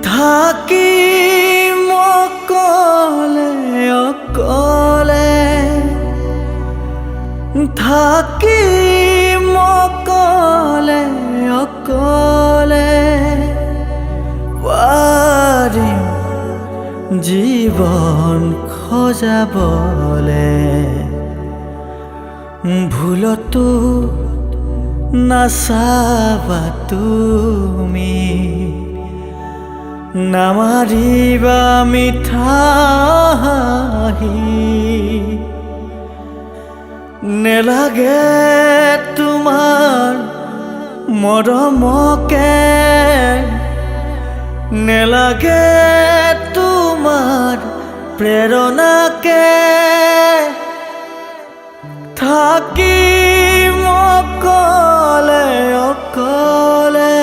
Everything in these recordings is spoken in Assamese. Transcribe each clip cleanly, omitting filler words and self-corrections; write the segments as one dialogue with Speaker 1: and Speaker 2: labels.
Speaker 1: থাকিম অকলে অকলে থাকিম অকলে অকলে পাৰিম জীৱন খজাবলে ভুলতো নাচাবা তুমি নামাৰিবা মিঠা হাঁহি নেলাগে তোমাৰ মৰমকে নেলাগে তোমাৰ প্ৰেৰণাকে থাকিম অকলে অকলে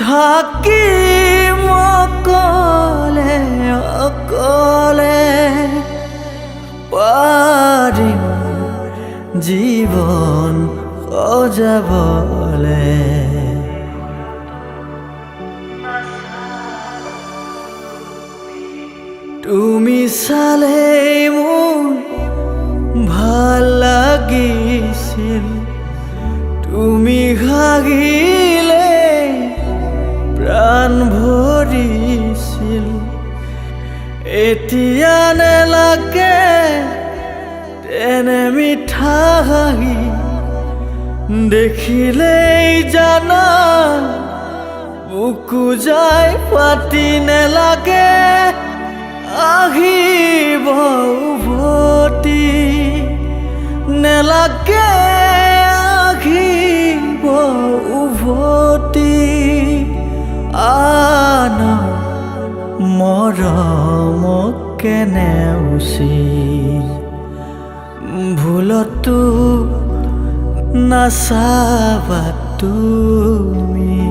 Speaker 1: থাকিম অকলে অকলে পাৰিম জীৱন সজাবলে তুমি চালেই মোৰ ভাল লাগিছিল তুমি হাগিলে প্ৰাণ ভৰিছিল এতিয়া নেলাগে তেনে মিঠা হাঁহি দেখিলেই জানা বুকু যায় ফাটি নেলাগে আহিব উভতি নেলাগে আহিব উভতি আন মৰমকে নেওচি ভুলতো নাচাবা তুমি